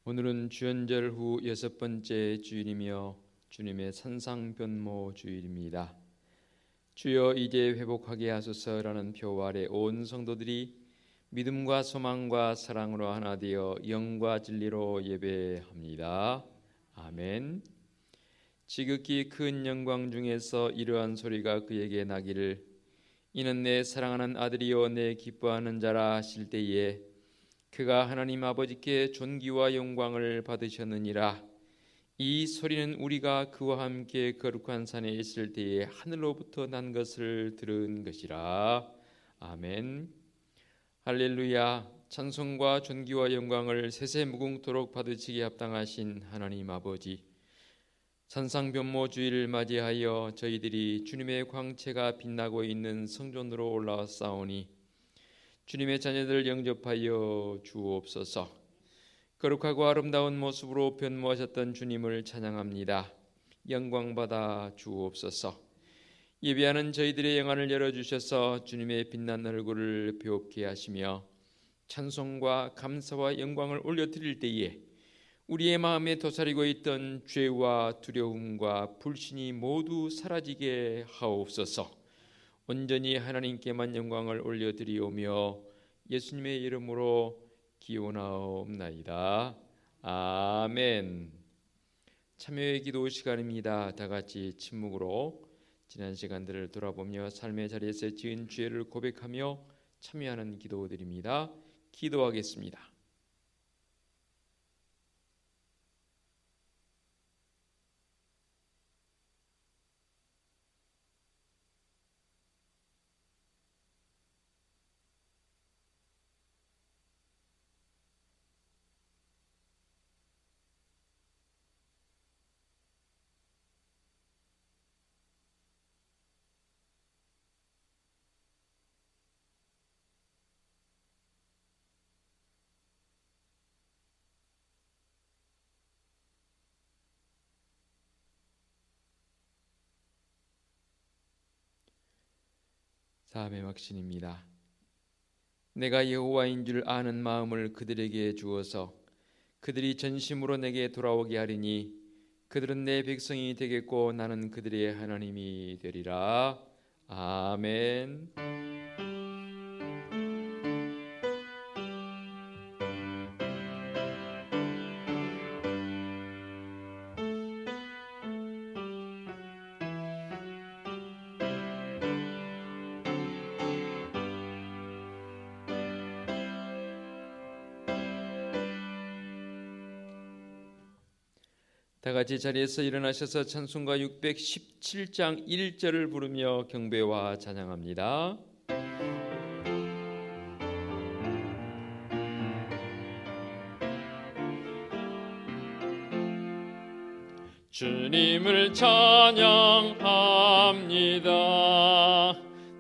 오늘은 주연절 후 6번째 주일이며 주님의 산상변모 주일입니다. 주여 이제 회복하게 하소서라는 표어 아래 온 성도들이 믿음과 소망과 사랑으로 하나 되어 영과 진리로 예배합니다. 아멘. 지극히 큰 영광 중에서 이러한 소리가 그에게 나기를 이는 내 사랑하는 아들이요 내 기뻐하는 자라 하실 때에 그가 하나님 아버지께 존귀와 영광을 받으셨느니라. 이 소리는 우리가 그와 함께 거룩한 산에 있을 때에 하늘로부터 난 것을 들은 것이라. 아멘. 할렐루야. 찬송과 존귀와 영광을 세세무궁토록 받으시기에 합당하신 하나님 아버지, 산상변모 주일을 맞이하여 저희들이 주님의 광채가 빛나고 있는 성전으로 올라왔사오니 주님의 자녀들 영접하여 주옵소서. 거룩하고 아름다운 모습으로 변모하셨던 주님을 찬양합니다. 영광받아 주옵소서. 예배하는 저희들의 영안을 열어주셔서 주님의 빛난 얼굴을 배웁게 하시며 찬송과 감사와 영광을 올려드릴 때에 우리의 마음에 도사리고 있던 죄와 두려움과 불신이 모두 사라지게 하옵소서. 온전히 하나님께만 영광을 올려드리오며 예수님의 이름으로 기원하옵나이다. 아멘. 참여의 기도 시간입니다. 다 같이 침묵으로 지난 시간들을 돌아보며 삶의 자리에서 지은 죄를 고백하며 참여하는 기도드립니다. 기도하겠습니다. 사함의 확신입니다. 내가 여호와인 줄 아는 마음을 그들에게 주어서 그들이 전심으로 내게 돌아오게 하리니 그들은 내 백성이 되겠고 나는 그들의 하나님이 되리라. 아멘. 다 같이 자리에서 일어나셔서 찬송가 617장 1절을 부르며 경배와 찬양합니다. 주님을 찬양합니다.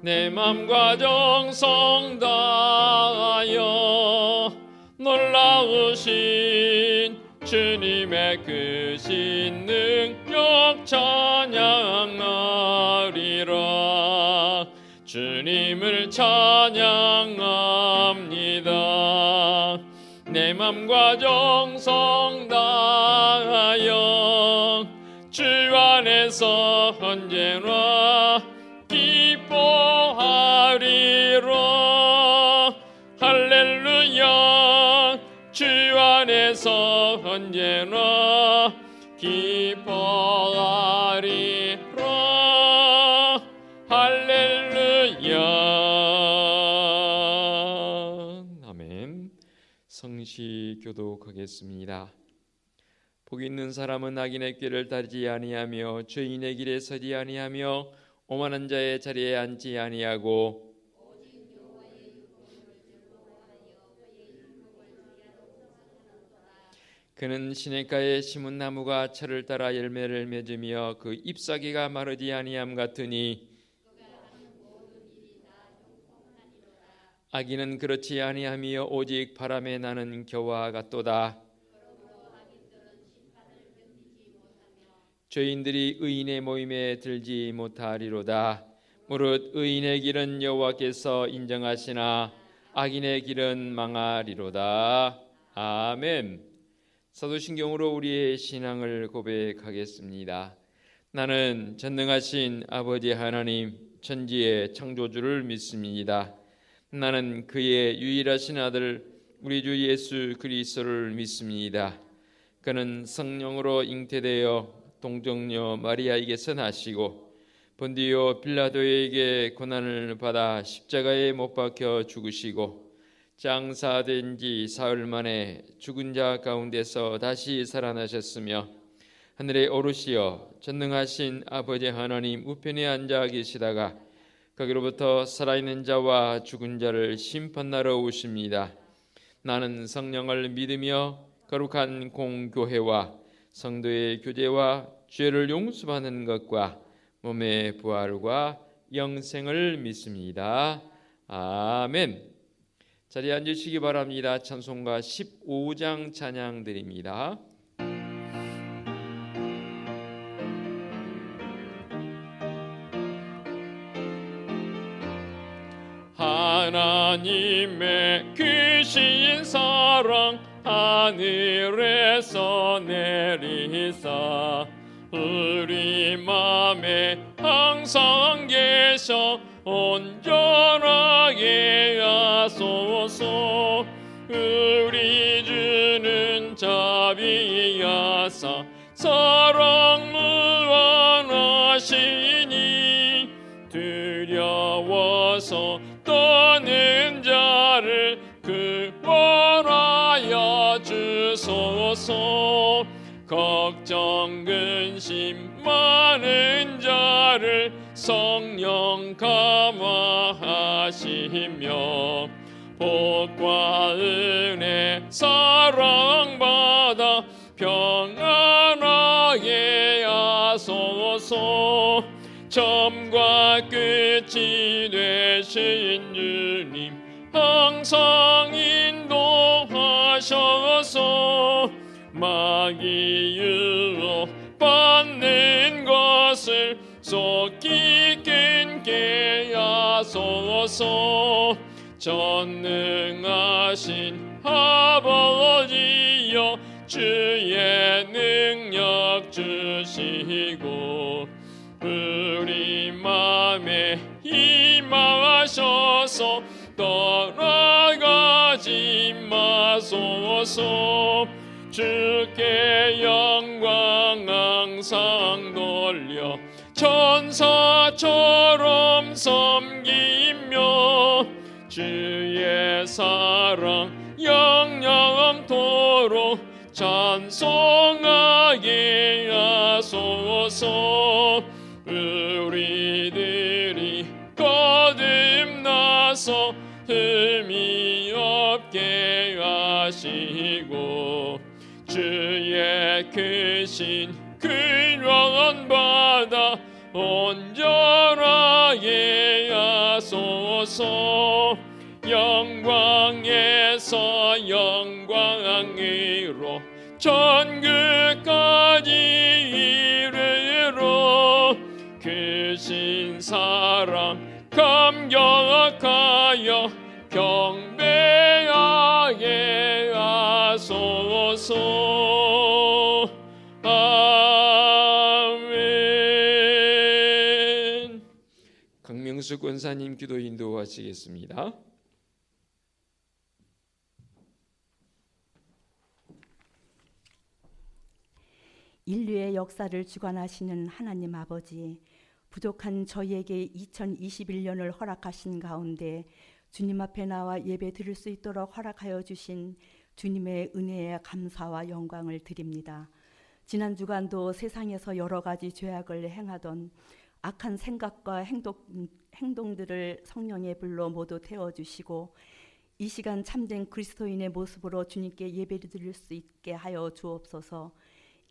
내 맘과 정성 다하여 놀라우신 주님의 크신 능력 찬양하리라. 주님을 찬양합니다. 내 맘과 정성 다하여 주 안에서 언제나 기뻐하리라. 할렐루야. 주 안에서 언제나 기뻐하리라. 할렐루야. 아멘. 성시 교독하겠습니다. 복 있는 사람은 악인의 꾀를 따르지 아니하며 죄인의 길에 서지 아니하며 오만한 자의 자리에 앉지 아니하고 그는 시냇가에 심은 나무가 철을 따라 열매를 맺으며 그 잎사귀가 마르지 아니함 같으니 악인은 그렇지 아니하며 오직 바람에 나는 겨와 같도다. 죄인들이 의인의 모임에 들지 못하리로다. 무릇 의인의 길은 여호와께서 인정하시나 악인의 길은 망하리로다. 아멘. 사도신경으로 우리의 신앙을 고백하겠습니다. 나는 전능하신 아버지 하나님 천지의 창조주를 믿습니다. 나는 그의 유일하신 아들 우리 주 예수 그리스도를 믿습니다. 그는 성령으로 잉태되어 동정녀 마리아에게서 나시고 본디오 빌라도에게 고난을 받아 십자가에 못 박혀 죽으시고 장사된 지 사흘 만에 죽은 자 가운데서 다시 살아나셨으며 하늘에 오르시어 전능하신 아버지 하나님 우편에 앉아 계시다가 거기로부터 살아있는 자와 죽은 자를 심판하러 오십니다. 나는 성령을 믿으며 거룩한 공교회와 성도의 교제와 죄를 용서받는 것과 몸의 부활과 영생을 믿습니다. 아멘. 자리에 앉으시기 바랍니다. 찬송가 15장 찬양 드립니다. 하나님의 크신 사랑 하늘에서 내리사 우리 맘에 항상 계셔 온전하게 하소서. 우리 주는 자비하사 사랑 무한하시니 두려워서 떠는 자를 구원하여 주소서. 걱정 근심 많은 자를 성령 감화하시며 복과 은혜 사랑받아 평안하게 하소서. 처음과 끝이 되신 주님 항상 인도하셔서 마귀 유혹 받는 것을 속히 끊게 하소서. 전능하신 아버지여 주의 능력 주시고 우리 맘에 임하셔서 떠나가지 마소서. 주께 영광 항상 돌려 천사처럼 섬기며 주의 사랑 영영토록 찬송하게 하소서. 우리들이 거듭나서 흠이 없게 하시고 주의 크신 근원 받아 온전하게 하소서. 영광에서 영광으로 천국까지 이르러 크신 사랑 감격하여 경배하게 하소서. 아멘. 강명수 권사님 기도 인도하시겠습니다. 인류의 역사를 주관하시는 하나님 아버지, 부족한 저희에게 2021년을 허락하신 가운데 주님 앞에 나와 예배 드릴 수 있도록 허락하여 주신 주님의 은혜에 감사와 영광을 드립니다. 지난 주간도 세상에서 여러 가지 죄악을 행하던 악한 생각과 행동들을 성령의 불로 모두 태워주시고 이 시간 참된 그리스도인의 모습으로 주님께 예배를 드릴 수 있게 하여 주옵소서.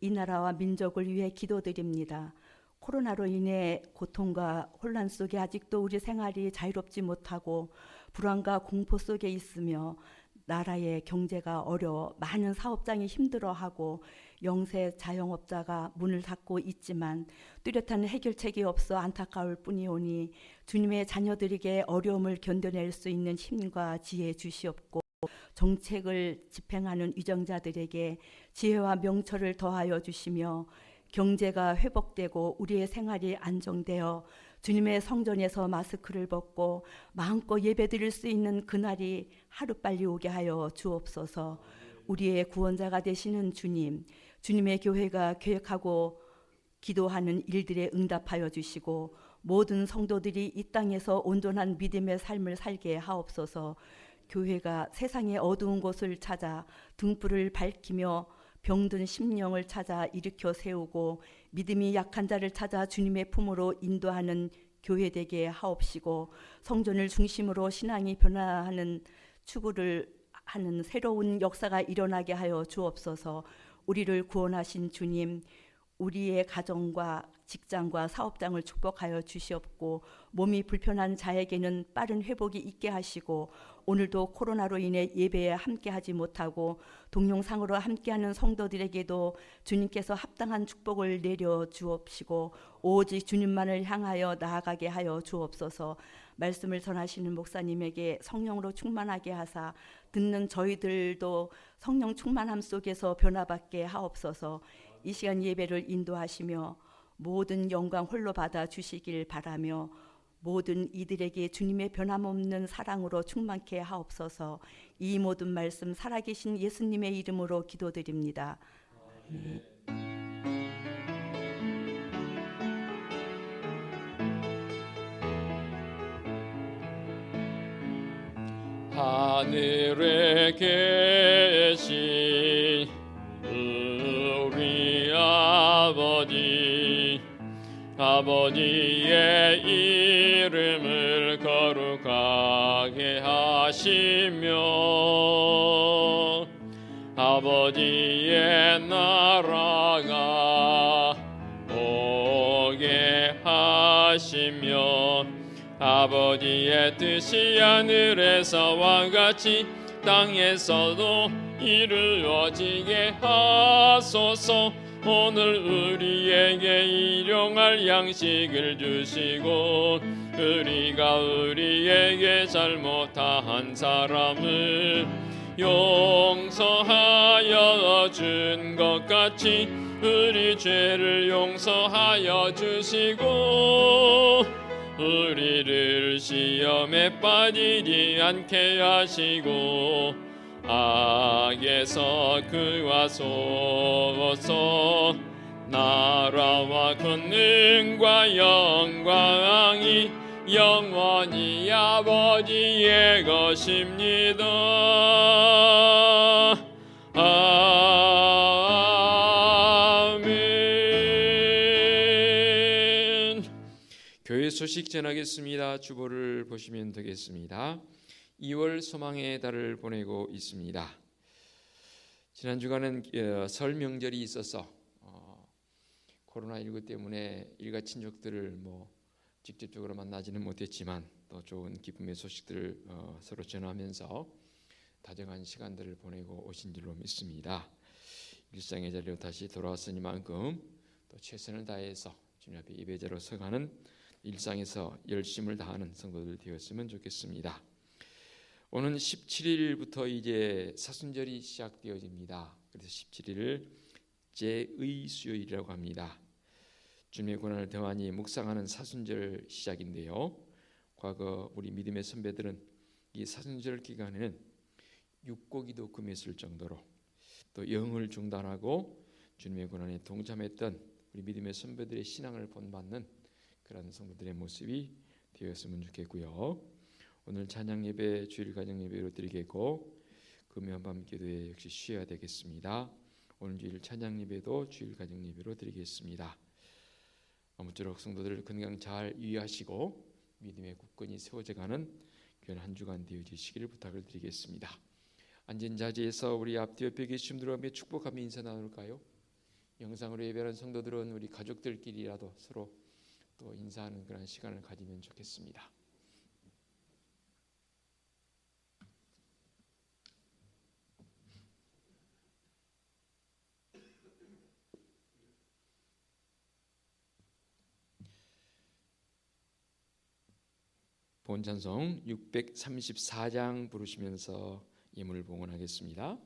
이 나라와 민족을 위해 기도드립니다. 코로나로 인해 고통과 혼란 속에 아직도 우리 생활이 자유롭지 못하고 불안과 공포 속에 있으며 나라의 경제가 어려워 많은 사업장이 힘들어하고 영세 자영업자가 문을 닫고 있지만 뚜렷한 해결책이 없어 안타까울 뿐이오니 주님의 자녀들에게 어려움을 견뎌낼 수 있는 힘과 지혜 주시옵고 정책을 집행하는 위정자들에게 지혜와 명철을 더하여 주시며 경제가 회복되고 우리의 생활이 안정되어 주님의 성전에서 마스크를 벗고 마음껏 예배드릴 수 있는 그날이 하루빨리 오게 하여 주옵소서. 우리의 구원자가 되시는 주님, 주님의 교회가 계획하고 기도하는 일들에 응답하여 주시고 모든 성도들이 이 땅에서 온전한 믿음의 삶을 살게 하옵소서. 교회가 세상의 어두운 곳을 찾아 등불을 밝히며 병든 심령을 찾아 일으켜 세우고 믿음이 약한 자를 찾아 주님의 품으로 인도하는 교회 되게 하옵시고 성전을 중심으로 신앙이 변화하는 추구를 하는 새로운 역사가 일어나게 하여 주옵소서. 우리를 구원하신 주님, 우리의 가정과 직장과 사업장을 축복하여 주시옵고 몸이 불편한 자에게는 빠른 회복이 있게 하시고 오늘도 코로나로 인해 예배에 함께하지 못하고 동영상으로 함께하는 성도들에게도 주님께서 합당한 축복을 내려 주옵시고 오직 주님만을 향하여 나아가게 하여 주옵소서. 말씀을 전하시는 목사님에게 성령으로 충만하게 하사 듣는 저희들도 성령 충만함 속에서 변화받게 하옵소서. 이 시간 예배를 인도하시며 모든 영광 홀로 받아 주시길 바라며 모든 이들에게 주님의 변함없는 사랑으로 충만케 하옵소서. 이 모든 말씀 살아계신 예수님의 이름으로 기도드립니다. 아멘. 하늘에 계신 우리 아버지의 이름을 거룩하게 하시며 아버지의 나라가 오게 하시며 아버지의 뜻이 하늘에서와 같이 땅에서도 이루어지게 하소서. 오늘 우리에게 일용할 양식을 주시고 우리가 우리에게 잘못한 사람을 용서하여 준 것 같이 우리 죄를 용서하여 주시고 우리를 시험에 빠지지 않게 하시고 악에서 구하소서. 나라와 권능과 영광이 영원히 아버지의 것입니다. 아멘. 교회 소식 전하겠습니다. 주보를 보시면 되겠습니다. 2월 소망의 달을 보내고 있습니다. 지난 주간은 설 명절이 있어서 코로나19 때문에 일가 친족들을 직접적으로 만나지는 못했지만 또 좋은 기쁨의 소식들을 서로 전하면서 다정한 시간들을 보내고 오신 줄로 믿습니다. 일상의 자리로 다시 돌아왔으니만큼 또 최선을 다해서 주님 앞에 예배자로 서가는 일상에서 열심을 다하는 성도들 되었으면 좋겠습니다. 오는 17일부터 이제 사순절이 시작되어집니다. 그래서 17일을 제의수요일이라고 합니다. 주님의 고난을 더 많이 묵상하는 사순절 시작인데요. 과거 우리 믿음의 선배들은 이 사순절 기간에는 육고기도 금했을 정도로 또 영을 중단하고 주님의 고난에 동참했던 우리 믿음의 선배들의 신앙을 본받는 그런 성도들의 모습이 되었으면 좋겠고요. 오늘 찬양 예배 주일 가정 예배로 드리겠고 금요 밤 기도에 역시 쉬어야 되겠습니다. 오늘 주일 찬양 예배도 주일 가정 예배로 드리겠습니다. 아무쪼록 성도들 건강 잘 유의하시고 믿음의 굳건히 세워져가는 귀한 한 주간 되어지시기를 부탁을 드리겠습니다. 앉은 자리에서 우리 앞뒤 옆에 계신 분들과 축복하며 인사 나눌까요? 영상으로 예배하는 성도들은 우리 가족들끼리라도 서로 또 인사하는 그런 시간을 가지면 좋겠습니다. 본 찬송 634장 부르시면서 예물을 봉헌하겠습니다.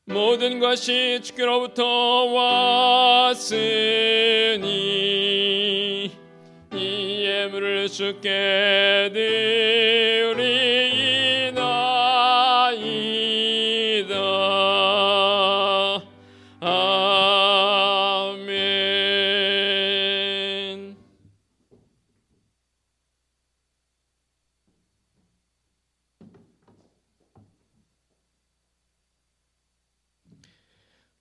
모든 것이 주께로부터 왔으니 이 예물을 주께 드리나이다. 아멘.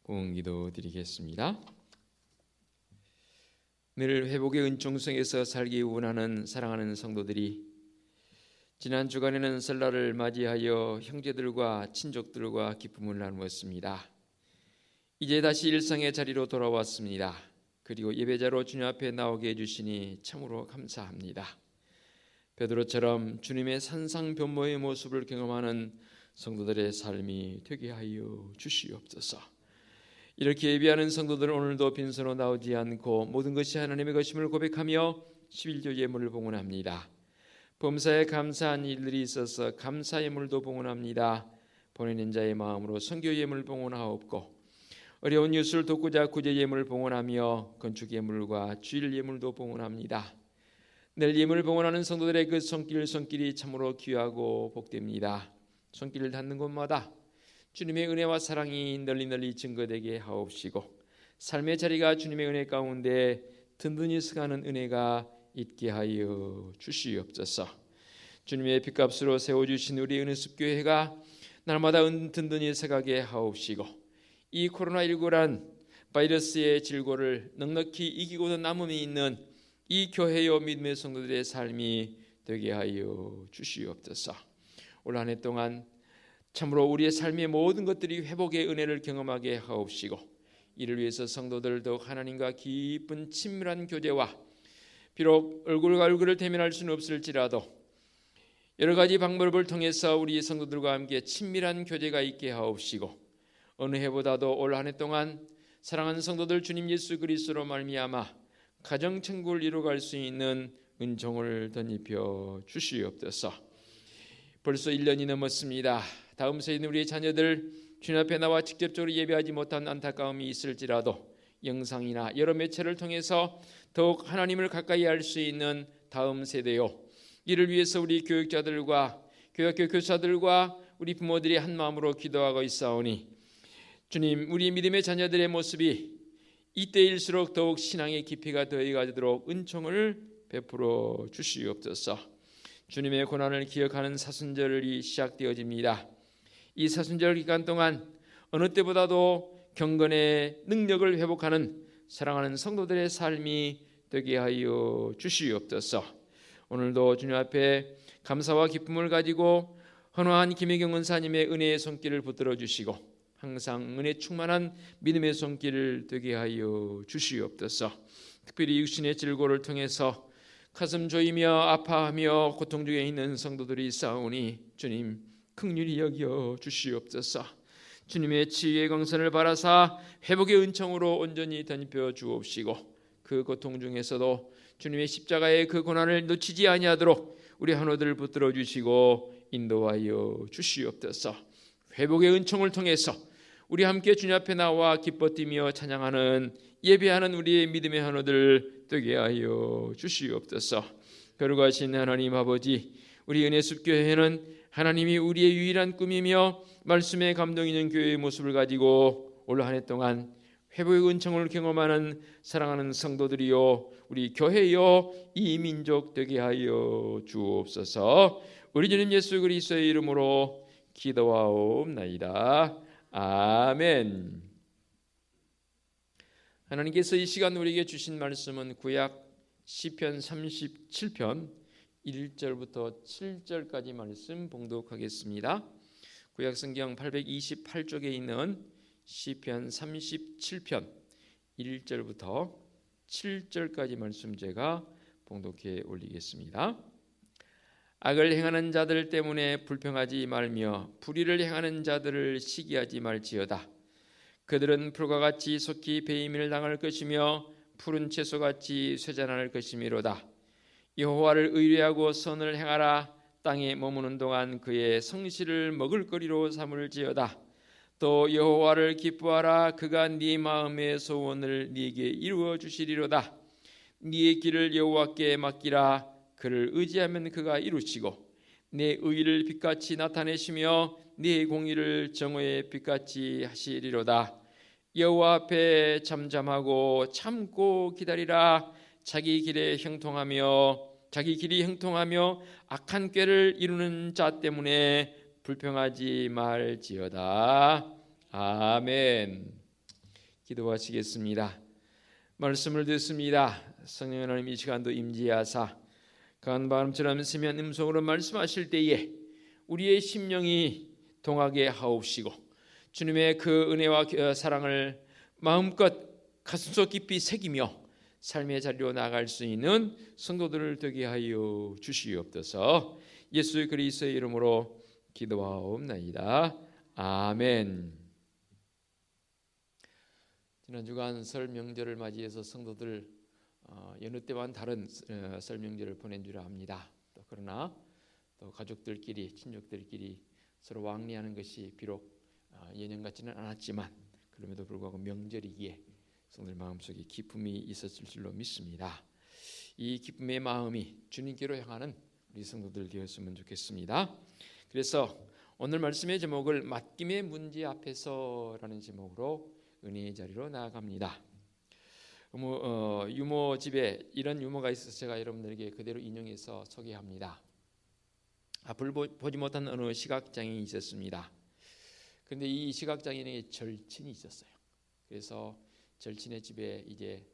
공기도 드리겠습니다. 늘 회복의 은총성에서 살기 원하는 사랑하는 성도들이 지난 주간에는 설날을 맞이하여 형제들과 친족들과 기쁨을 나누었습니다. 이제 다시 일상의 자리로 돌아왔습니다. 그리고 예배자로 주님 앞에 나오게 해주시니 참으로 감사합니다. 베드로처럼 주님의 산상변모의 모습을 경험하는 성도들의 삶이 되게 하여 주시옵소서. 이렇게 예배하는 성도들은 오늘도 빈손으로 나오지 않고 모든 것이 하나님의 것임을 고백하며 11조 예물을 봉헌합니다. 범사에 감사한 일들이 있어서 감사 예물도 봉헌합니다. 보내는 자의 마음으로 선교 예물 봉헌하옵고 어려운 이웃을 돕고자 구제 예물을 봉헌하며 건축 예물과 주일 예물도 봉헌합니다. 늘 예물을 봉헌하는 성도들의 그 손길이 참으로 귀하고 복됩니다. 손길을 닿는 곳마다 주님의 은혜와 사랑이 널리 증거되게 하옵시고 삶의 자리가 주님의 은혜 가운데 든든히 서가는 은혜가 있게 하여 주시옵소서. 주님의 핏값으로 세워주신 우리 은혜숲교회가 날마다 든든히 서가게 하옵시고 이 코로나19란 바이러스의 질고를 넉넉히 이기고도 남음이 있는 이 교회요 믿음의 성도들의 삶이 되게 하여 주시옵소서. 올 한 해 동안 참으로 우리의 삶의 모든 것들이 회복의 은혜를 경험하게 하옵시고 이를 위해서 성도들 더욱 하나님과 깊은 친밀한 교제와 비록 얼굴과 얼굴을 대면할 수는 없을지라도 여러 가지 방법을 통해서 우리 성도들과 함께 친밀한 교제가 있게 하옵시고 어느 해보다도 올 한 해 동안 사랑하는 성도들 주님 예수 그리스도로 말미암아 가정 천국을 이루어갈 수 있는 은총을 덧입혀 주시옵소서. 벌써 1년이 넘었습니다. 다음 세에 있는 우리의 자녀들 주님 앞에 나와 직접적으로 예배하지 못한 안타까움이 있을지라도 영상이나 여러 매체를 통해서 더욱 하나님을 가까이 할 수 있는 다음 세대요. 이를 위해서 우리 교육자들과 교육학교 교사들과 우리 부모들이 한 마음으로 기도하고 있사오니 주님 우리 믿음의 자녀들의 모습이 이때일수록 더욱 신앙의 깊이가 더해가도록 은총을 베풀어 주시옵소서. 주님의 고난을 기억하는 사순절이 시작되어집니다. 이 사순절 기간 동안 어느 때보다도 경건의 능력을 회복하는 사랑하는 성도들의 삶이 되게 하여 주시옵소서. 오늘도 주님 앞에 감사와 기쁨을 가지고 헌화한 김혜경 은사님의 은혜의 손길을 붙들어 주시고 항상 은혜 충만한 믿음의 손길을 되게 하여 주시옵소서. 특별히 육신의 질고를 통해서 가슴 조이며 아파하며 고통 중에 있는 성도들이 있사오니 주님 긍휼히 여겨 주시옵소서. 주님의 치유의 강선을 바라사 회복의 은총으로 온전히 덧입혀 주옵시고 그 고통 중에서도 주님의 십자가의 그 고난을 놓치지 아니하도록 우리 한우들을 붙들어 주시고 인도하여 주시옵소서. 회복의 은총을 통해서 우리 함께 주님 앞에 나와 기뻐 뛰며 찬양하는 예배하는 우리의 믿음의 한우들 되게 하여 주시옵소서. 거룩하신 하나님 아버지, 우리 은혜숲교회는 하나님이 우리의 유일한 꿈이며 말씀에 감동 있는 교회의 모습을 가지고 올 한 해 동안 회복의 은총을 경험하는 사랑하는 성도들이요 우리 교회요 이 민족 되게 하여 주옵소서. 우리 주님 예수 그리스도의 이름으로 기도하옵나이다. 아멘. 하나님께서 이 시간 우리에게 주신 말씀은 구약 시편 37편 1절부터 7절까지 말씀 봉독하겠습니다. 구약 성경 828쪽에 있는 시편 37편 1절부터 7절까지 말씀 제가 봉독해 올리겠습니다. 악을 행하는 자들 때문에 불평하지 말며 불의를 행하는 자들을 시기하지 말지어다. 그들은 풀과 같이 속히 배임을 당할 것이며 푸른 채소같이 쇠잔할 것이미로다. 여호와를 의뢰하고 선을 행하라. 땅에 머무는 동안 그의 성실을 먹을거리로 삼을지어다. 또 여호와를 기뻐하라. 그가 네 마음의 소원을 네게 이루어 주시리로다. 네의 길을 여호와께 맡기라. 그를 의지하면 그가 이루시고 네 의를 빛같이 나타내시며 네 공의를 정오의 빛같이 하시리로다. 여호와 앞에 잠잠하고 참고 기다리라. 자기 길이 형통하며 악한 꾀를 이루는 자 때문에 불평하지 말지어다. 아멘. 기도하시겠습니다. 말씀을 듣습니다. 성령 하나님, 이 시간도 임재하사 강한 바람처럼 세미한 음성으로 말씀하실 때에 우리의 심령이 동하게 하옵시고 주님의 그 은혜와 사랑을 마음껏 가슴속 깊이 새기며 삶의 자리로 나아갈 수 있는 성도들을 되게 하여 주시옵소서. 예수 그리스도의 이름으로 기도하옵나이다. 아멘. 지난 주간 설 명절을 맞이해서 성도들 여느 때와는 다른 설 명절을 보낸 줄 압니다. 그러나 또 가족들끼리 친족들끼리 서로 왕래하는 것이 비록 예년 같지는 않았지만 그럼에도 불구하고 명절이기에 성도들 마음속에 기쁨이 있었을 줄로 믿습니다. 이 기쁨의 마음이 주님께로 향하는 우리 성도들 되었으면 좋겠습니다. 그래서 오늘 말씀의 제목을 맡김의 문제 앞에서라는 제목으로 은혜의 자리로 나아갑니다. 유모집에 이런 유머가 있어서 제가 여러분들에게 그대로 인용해서 소개합니다. 앞을 보지 못한 어느 시각장애인이 있었습니다. 그런데 이 시각장애인에게 절친이 있었어요. 그래서 절친의 집에 이제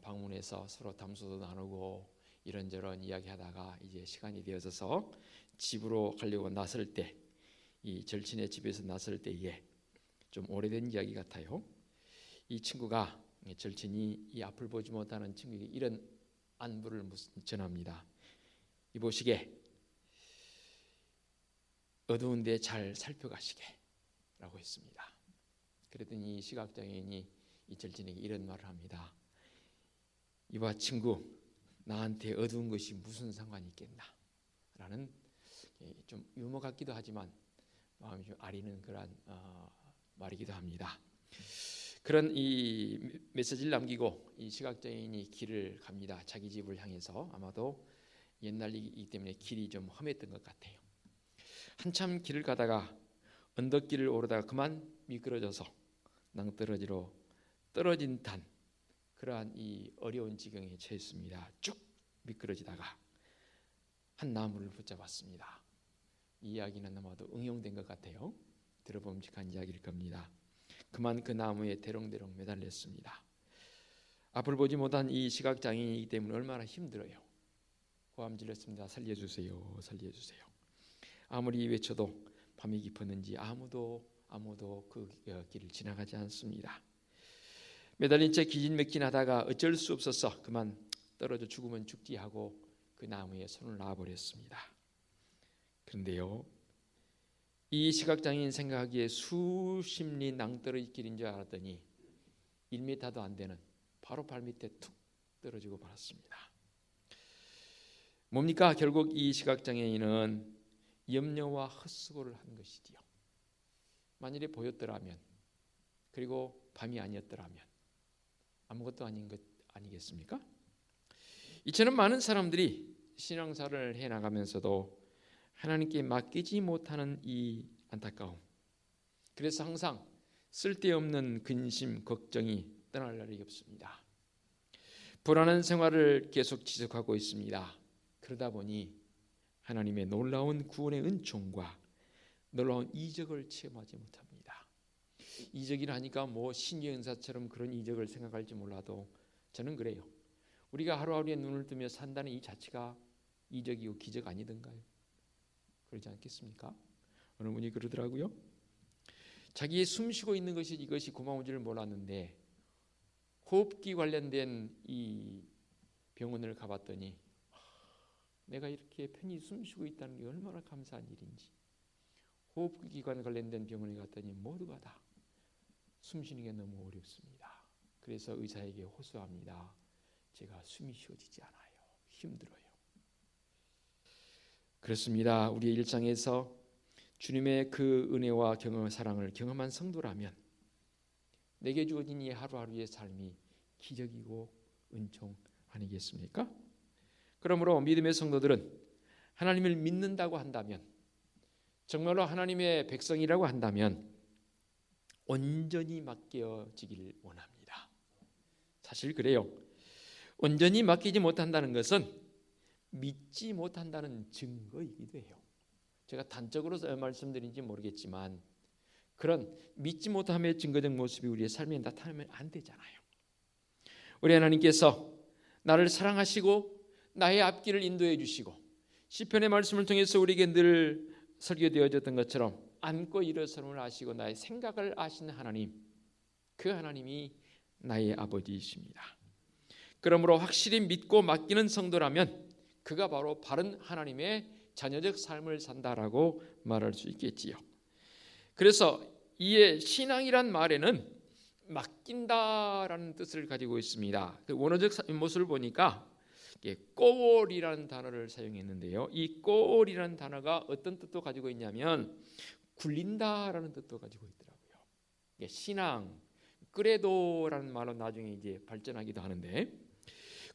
방문해서 서로 담소도 나누고 이런저런 이야기하다가 이제 시간이 되어서 집으로 가려고 나설 때, 이 절친의 집에서 나설 때에 좀 오래된 이야기 같아요. 이 친구가, 절친이 이 앞을 보지 못하는 친구에게 이런 안부를 전합니다. 이보시게, 어두운 데 잘 살펴가시게 라고 했습니다. 그랬더니 이 시각장애인이 이 절친에게 이런 말을 합니다. 이봐 친구, 나한테 어두운 것이 무슨 상관이 있겠나 라는 좀 유머 같기도 하지만 마음이 좀 아리는 그런 말이기도 합니다. 그런 이 메시지를 남기고 이 시각장애인이 길을 갑니다. 자기 집을 향해서. 아마도 옛날이기 때문에 길이 좀 험했던 것 같아요. 한참 길을 가다가 언덕길을 오르다가 그만 미끄러져서 낭떠러지로 떨어진 듯한 그러한 이 어려운 지경에 처했습니다. 쭉 미끄러지다가 한 나무를 붙잡았습니다. 이 이야기는 아마도 응용된 것 같아요. 들어봄직한 이야기일 겁니다. 그만 그 나무에 대롱대롱 매달렸습니다. 앞을 보지 못한 이 시각장애인이기 때문에 얼마나 힘들어요. 고함 질렀습니다. 살려주세요, 살려주세요. 아무리 외쳐도 밤이 깊었는지 아무도 그 길을 지나가지 않습니다. 매달린 채 기진맥진하다가 어쩔 수 없어서 그만 떨어져 죽으면 죽지 하고 그 나무에 손을 놔버렸습니다. 그런데요, 이 시각장애인 생각하기에 수십 리 낭떠러지 길인 줄 알았더니 1m도 안 되는 바로 발밑에 툭 떨어지고 말았습니다. 뭡니까? 결국 이 시각장애인은 염려와 헛수고를 한 것이지요. 만일에 보였더라면, 그리고 밤이 아니었더라면 아무것도 아닌 것 아니겠습니까? 이처럼 많은 사람들이 신앙생활을 해나가면서도 하나님께 맡기지 못하는 이 안타까움, 그래서 항상 쓸데없는 근심, 걱정이 떠날 날이 없습니다. 불안한 생활을 계속 지속하고 있습니다. 그러다 보니 하나님의 놀라운 구원의 은총과 놀라운 이적을 체험하지 못합니다. 이적이라 하니까 뭐 신기현사처럼 그런 이적을 생각할지 몰라도 저는 그래요. 우리가 하루하루에 눈을 뜨며 산다는 이 자체가 이적이고 기적 아니던가요? 그러지 않겠습니까? 어느 분이 그러더라고요. 자기의 숨쉬고 있는 것이 이것이 고마운 줄을 몰랐는데 호흡기 관련된 이 병원을 가봤더니 내가 이렇게 편히 숨쉬고 있다는 게 얼마나 감사한 일인지. 호흡기관 관련된 병원에 갔더니 모두가 다 숨쉬는 게 너무 어렵습니다. 그래서 의사에게 호소합니다. 제가 숨이 쉬어지지 않아요. 힘들어요. 그렇습니다. 우리의 일상에서 주님의 그 은혜와 사랑을 경험한 성도라면 내게 주어진 이 하루하루의 삶이 기적이고 은총 아니겠습니까? 그러므로 믿음의 성도들은 하나님을 믿는다고 한다면, 정말로 하나님의 백성이라고 한다면 온전히 맡겨지길 원합니다. 사실 그래요. 온전히 맡기지 못한다는 것은 믿지 못한다는 증거이기도 해요. 제가 단적으로 말씀드린지 모르겠지만 그런 믿지 못함의 증거적 모습이 우리의 삶에 나타나면 안 되잖아요. 우리 하나님께서 나를 사랑하시고 나의 앞길을 인도해 주시고 시편의 말씀을 통해서 우리에게 늘 설교되어졌던 것처럼 앉고 일어서는 아시고 나의 생각을 아시는 하나님, 그 하나님이 나의 아버지이십니다. 그러므로 확실히 믿고 맡기는 성도라면 그가 바로 바른 하나님의 자녀적 삶을 산다라고 말할 수 있겠지요. 그래서 이에 신앙이란 말에는 맡긴다라는 뜻을 가지고 있습니다. 그 원어적 모습을 보니까 꼬올이라는 단어를 사용했는데요. 이 꼬올이라는 단어가 어떤 뜻도 가지고 있냐면 굴린다라는 뜻도 가지고 있더라고요. 신앙, 그레도라는 말로 나중에 이제 발전하기도 하는데,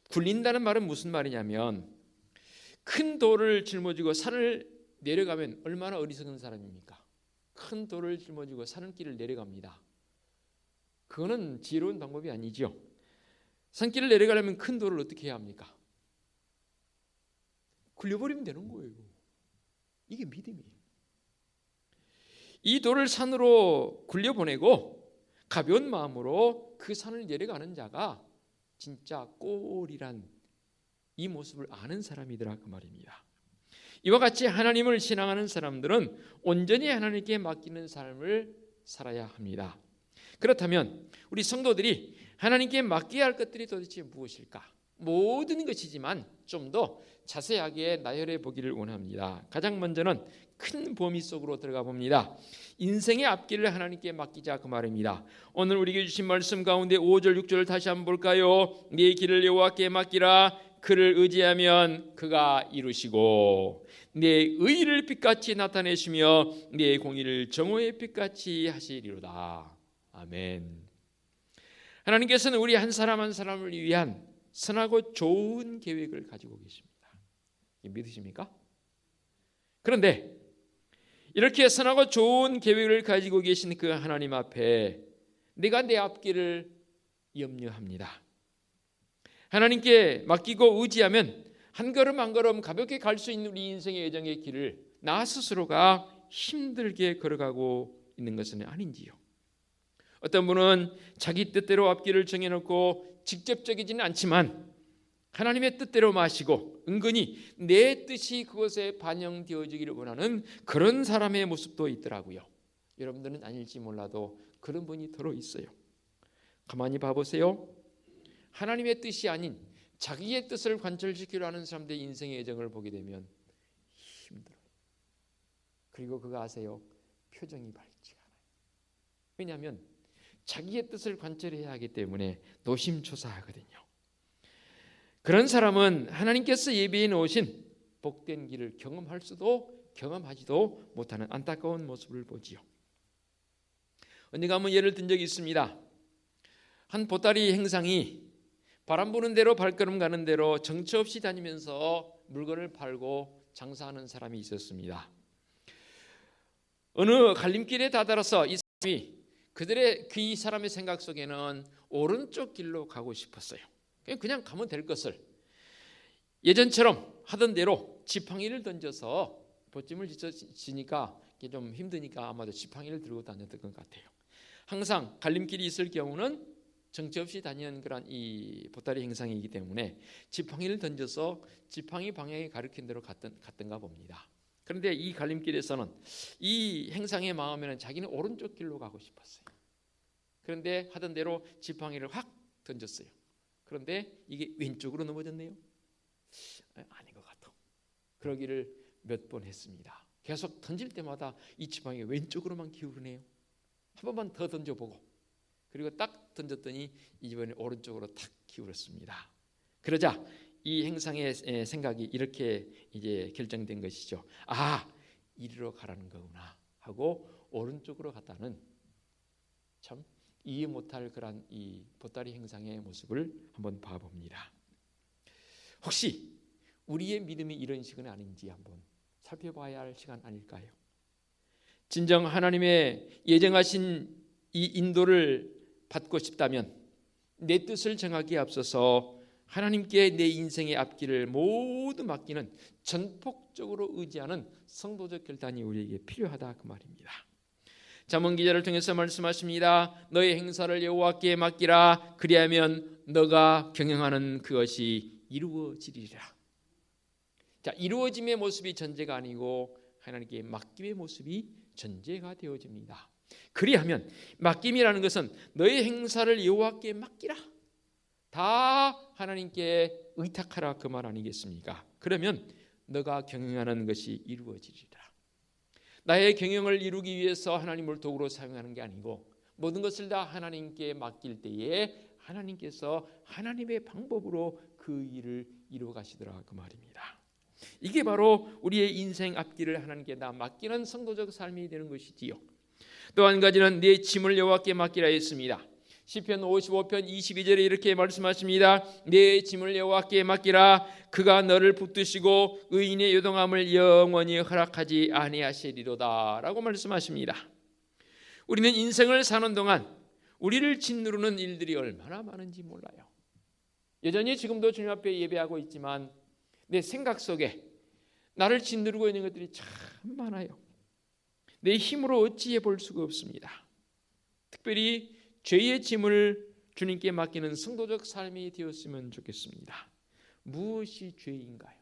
굴린다는 말은 무슨 말이냐면 큰 돌을 짊어지고 산을 내려가면 얼마나 어리석은 사람입니까? 큰 돌을 짊어지고 산길을 내려갑니다. 그거는 지혜로운 방법이 아니죠. 산길을 내려가려면 큰 돌을 어떻게 해야 합니까? 굴려버리면 되는 거예요. 이게 믿음이에요. 이 돌을 산으로 굴려보내고 가벼운 마음으로 그 산을 내려가는 자가 진짜 꼴이란 이 모습을 아는 사람이더라 그 말입니다. 이와 같이 하나님을 신앙하는 사람들은 온전히 하나님께 맡기는 삶을 살아야 합니다. 그렇다면 우리 성도들이 하나님께 맡겨야 할 것들이 도대체 무엇일까? 모든 것이지만 좀 더 자세하게 나열해 보기를 원합니다. 가장 먼저는 큰 범위 속으로 들어가 봅니다. 인생의 앞길을 하나님께 맡기자 그 말입니다. 오늘 우리에게 주신 말씀 가운데 5절 6절을 다시 한번 볼까요? 네 길을 여호와께 맡기라. 그를 의지하면 그가 이루시고 네 의를 빛같이 나타내시며 네 공의를 정오의 빛같이 하시리로다. 아멘. 하나님께서는 우리 한 사람 한 사람을 위한 선하고 좋은 계획을 가지고 계십니다. 믿으십니까? 그런데 이렇게 선하고 좋은 계획을 가지고 계신 그 하나님 앞에 내가 내 앞길을 염려합니다. 하나님께 맡기고 의지하면 한 걸음 한 걸음 가볍게 갈 수 있는 우리 인생의 여정의 길을 나 스스로가 힘들게 걸어가고 있는 것은 아닌지요. 어떤 분은 자기 뜻대로 앞길을 정해놓고 직접적이지는 않지만 하나님의 뜻대로 마시고 은근히 내 뜻이 그것에 반영되어지기를 원하는 그런 사람의 모습도 있더라고요. 여러분들은 아닐지 몰라도 그런 분이 더러 있어요. 가만히 봐보세요. 하나님의 뜻이 아닌 자기의 뜻을 관철시키려 하는 사람들의 인생의 여정을 보게 되면 힘들어요. 그리고 그거 아세요? 표정이 밝지가 않아요. 왜냐하면 자기의 뜻을 관철해야 하기 때문에 노심초사하거든요. 그런 사람은 하나님께서 예비해 놓으신 복된 길을 경험하지도 못하는 안타까운 모습을 보지요. 언젠가 한번 예를 든 적이 있습니다. 한 보따리 행상이 바람 부는 대로 발걸음 가는 대로 정처 없이 다니면서 물건을 팔고 장사하는 사람이 있었습니다. 어느 갈림길에 다다라서 이 사람이 이 사람의 생각 속에는 오른쪽 길로 가고 싶었어요. 그냥 가면 될 것을 예전처럼 하던 대로 지팡이를 던져서 보찜을 지니까 좀 힘드니까 아마도 지팡이를 들고 다녔던 것 같아요. 항상 갈림길이 있을 경우는 정처 없이 다니는 그런 이 보따리 행상이기 때문에 지팡이를 던져서 지팡이 방향에 가리킨 대로 갔던가 봅니다. 그런데 이 갈림길에서는 이 행상의 마음에는 자기는 오른쪽 길로 가고 싶었어요. 그런데 하던 대로 지팡이를 확 던졌어요. 그런데 이게 왼쪽으로 넘어졌네요. 아닌 것 같아. 그러기를 몇 번 했습니다. 계속 던질 때마다 이 지팡이가 왼쪽으로만 기울으네요. 한 번만 더 던져보고 그리고 딱 던졌더니 이번에 오른쪽으로 탁 기울었습니다. 그러자 이 행상의 생각이 이렇게 이제 결정된 것이죠. 이리로 가라는 거구나 하고 오른쪽으로 갔다는, 참 이해 못할 그런 이 보따리 행상의 모습을 한번 봐봅니다. 혹시 우리의 믿음이 이런 식은 아닌지 한번 살펴봐야 할 시간 아닐까요? 진정 하나님의 예정하신 이 인도를 받고 싶다면 내 뜻을 정하기에 앞서서 하나님께 내 인생의 앞길을 모두 맡기는 전폭적으로 의지하는 성도적 결단이 우리에게 필요하다, 그 말입니다. 잠언 기자를 통해서 말씀하십니다. 너의 행사를 여호와께 맡기라. 그리하면 너가 경영하는 그것이 이루어지리라. 자, 이루어짐의 모습이 전제가 아니고 하나님께 맡김의 모습이 전제가 되어집니다. 그리하면 맡김이라는 것은 너의 행사를 여호와께 맡기라, 다 하나님께 의탁하라, 그 말 아니겠습니까? 그러면 너가 경영하는 것이 이루어지리라. 나의 경영을 이루기 위해서 하나님을 도구로 사용하는 게 아니고 모든 것을 다 하나님께 맡길 때에 하나님께서 하나님의 방법으로 그 일을 이루어 가시더라, 그 말입니다. 이게 바로 우리의 인생 앞길을 하나님께 다 맡기는 성도적 삶이 되는 것이지요. 또 한 가지는 내 짐을 여호와께 맡기라 했습니다. 시편 55편 22절에 이렇게 말씀하십니다. 내 짐을 여호와께 맡기라. 그가 너를 붙드시고 의인의 요동함을 영원히 허락하지 아니하시리로다 라고 말씀하십니다. 우리는 인생을 사는 동안 우리를 짓누르는 일들이 얼마나 많은지 몰라요. 여전히 지금도 주님 앞에 예배하고 있지만 내 생각 속에 나를 짓누르고 있는 것들이 참 많아요. 내 힘으로 어찌해 볼 수가 없습니다. 특별히 죄의 짐을 주님께 맡기는 성도적 삶이 되었으면 좋겠습니다. 무엇이 죄인가요?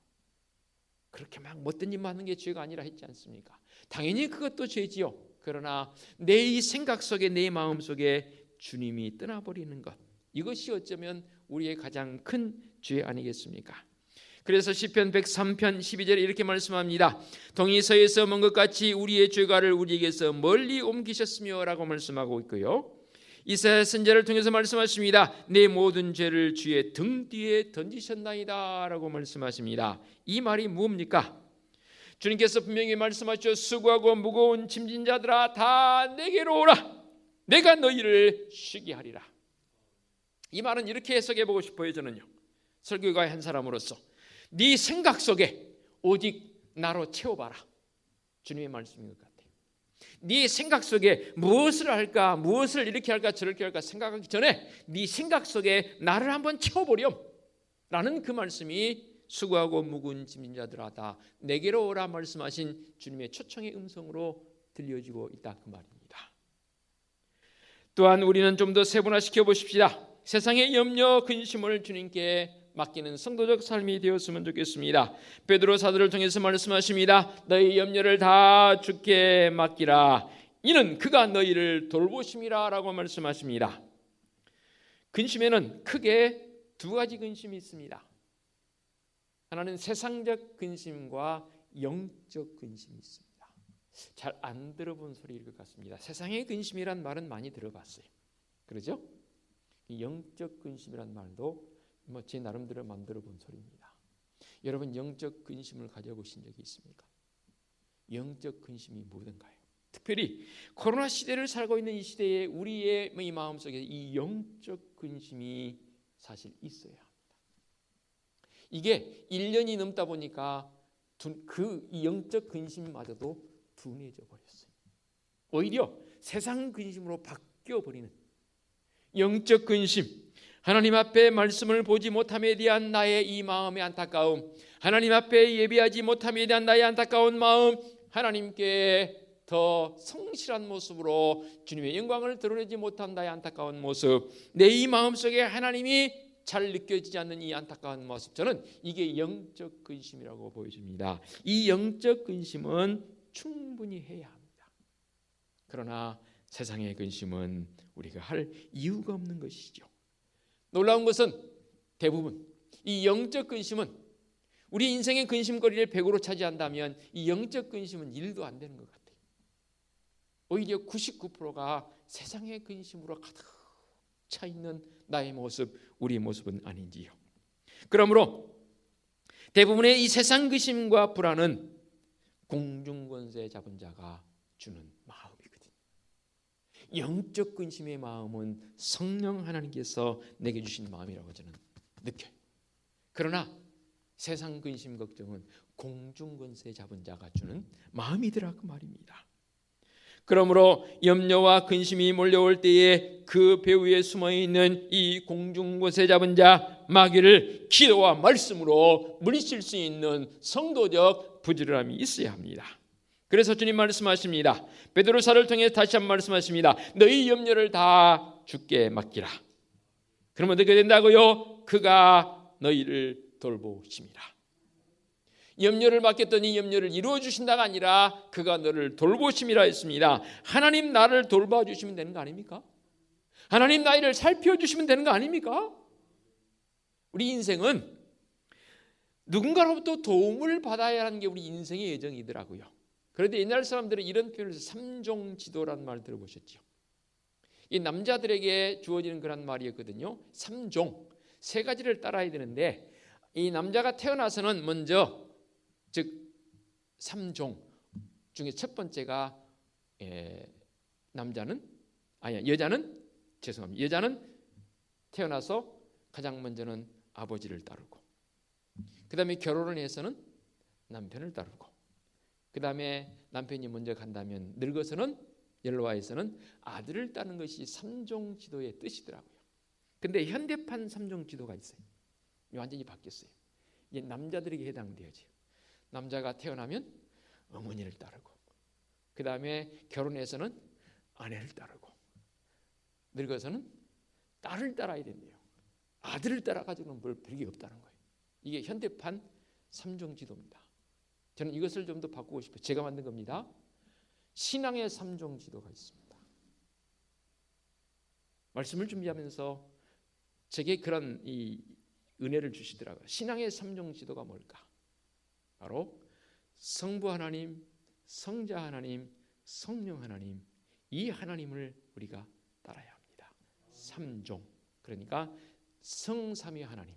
그렇게 막 못된 일 많은 게 죄가 아니라 했지 않습니까? 당연히 그것도 죄지요. 그러나 내 이 생각 속에, 내 마음 속에 주님이 떠나버리는 것, 이것이 어쩌면 우리의 가장 큰 죄 아니겠습니까? 그래서 시편 103편 12절에 이렇게 말씀합니다. 동이 서에서 먼 것 같이 우리의 죄가를 우리에게서 멀리 옮기셨으며 라고 말씀하고 있고요. 이사야 선지자를 통해서 말씀하십니다. 내 모든 죄를 주의 등 뒤에 던지셨나이다 라고 말씀하십니다. 이 말이 뭡니까? 주님께서 분명히 말씀하셨죠. 수고하고 무거운 짐진 자들아 다 내게로 오라. 내가 너희를 쉬게 하리라. 이 말은 이렇게 해석해 보고 싶어요. 저는요, 설교가의 한 사람으로서 네 생각 속에 오직 나로 채워봐라, 주님의 말씀인 것 같아요. 네 생각 속에 무엇을 할까, 무엇을 이렇게 할까 저렇게 할까 생각하기 전에 네 생각 속에 나를 한번 채워보렴 라는 그 말씀이 수고하고 무거운 짐진 자들아 다 내게로 오라 말씀하신 주님의 초청의 음성으로 들려지고 있다, 그 말입니다. 또한 우리는 좀 더 세분화시켜 보십시다. 세상의 염려 근심을 주님께 맡기는 성도적 삶이 되었으면 좋겠습니다. 베드로 사도를 통해서 말씀하십니다. 너희 염려를 다 주께 맡기라. 이는 그가 너희를 돌보심이라 라고 말씀하십니다. 근심에는 크게 두 가지 근심이 있습니다. 하나는 세상적 근심과 영적 근심이 있습니다. 잘 안 들어본 소리일 것 같습니다. 세상의 근심이란 말은 많이 들어봤어요. 그렇죠? 영적 근심이란 말도 제 나름대로 만들어 본 소리입니다. 여러분, 영적 근심을 가져보신 적이 있습니까? 영적 근심이 뭐든가요? 특별히 코로나 시대를 살고 있는 이 시대에 우리의 이 마음속에 이 영적 근심이 사실 있어야 합니다. 이게 1년이 넘다 보니까 그 영적 근심마저도 둔해져 버렸어요. 오히려 세상 근심으로 바뀌어버리는 영적 근심, 하나님 앞에 말씀을 보지 못함에 대한 나의 이 마음의 안타까움, 하나님 앞에 예배하지 못함에 대한 나의 안타까운 마음, 하나님께 더 성실한 모습으로 주님의 영광을 드러내지 못한 나의 안타까운 모습, 내 이 마음속에 하나님이 잘 느껴지지 않는 이 안타까운 모습, 저는 이게 영적 근심이라고 보여집니다. 이 영적 근심은 충분히 해야 합니다. 그러나 세상의 근심은 우리가 할 이유가 없는 것이죠. 놀라운 것은 대부분 이 영적 근심은 우리 인생의 근심거리를 100으로 차지한다면 이 영적 근심은 1도 안 되는 것 같아요. 오히려 99%가 세상의 근심으로 가득 차 있는 나의 모습, 우리의 모습은 아닌지요. 그러므로 대부분의 이 세상 근심과 불안은 공중권세 잡은 자가 주는 마음이거든요. 영적 근심의 마음은 성령 하나님께서 내게 주신 마음이라고 저는 느껴요. 그러나 세상 근심 걱정은 공중권세 잡은 자가 주는 마음이더라 그 말입니다. 그러므로 염려와 근심이 몰려올 때에 그 배후에 숨어있는 이 공중권세 잡은 자 마귀를 기도와 말씀으로 물리칠 수 있는 성도적 부지런함이 있어야 합니다. 그래서 주님 말씀하십니다. 베드로사를 통해 다시 한번 말씀하십니다. 너희 염려를 다 주께 맡기라. 그러면 어떻게 된다고요? 그가 너희를 돌보심이라. 염려를 맡겼더니 염려를 이루어 주신다가 아니라 그가 너를 돌보심이라 했습니다. 하나님 나를 돌봐주시면 되는 거 아닙니까? 하나님 나를 살펴주시면 되는 거 아닙니까? 우리 인생은 누군가로부터 도움을 받아야 하는 게 우리 인생의 예정이더라고요. 그런데 옛날 사람들은 이런 표현을 삼종지도라는 말을 들어보셨죠? 이 남자들에게 주어지는 그런 말이었거든요. 삼종, 세 가지를 따라야 되는데 이 남자가 태어나서는 먼저 즉 삼종 중에 첫 번째가 여자는 태어나서 가장 먼저는 아버지를 따르고 그 다음에 결혼을 해서는 남편을 따르고 그 다음에 남편이 먼저 간다면 늙어서는 연로화에서는 아들을 따르는 것이 삼종지도의 뜻이더라고요. 근데 현대판 삼종지도가 있어요. 완전히 바뀌었어요. 이게 남자들에게 해당되어져요. 남자가 태어나면 어머니를 따르고 그 다음에 결혼해서는 아내를 따르고 늙어서는 딸을 따라야 된대요. 아들을 따라가지고는 뭘 별게 없다는 거예요. 이게 현대판 삼종지도입니다. 저는 이것을 좀 더 바꾸고 싶어요. 제가 만든 겁니다. 신앙의 삼종지도가 있습니다. 말씀을 준비하면서 제게 그런 이 은혜를 주시더라고요. 신앙의 삼종지도가 뭘까? 바로 성부 하나님, 성자 하나님, 성령 하나님, 이 하나님을 우리가 따라야 합니다. 삼종, 그러니까 성삼위 하나님,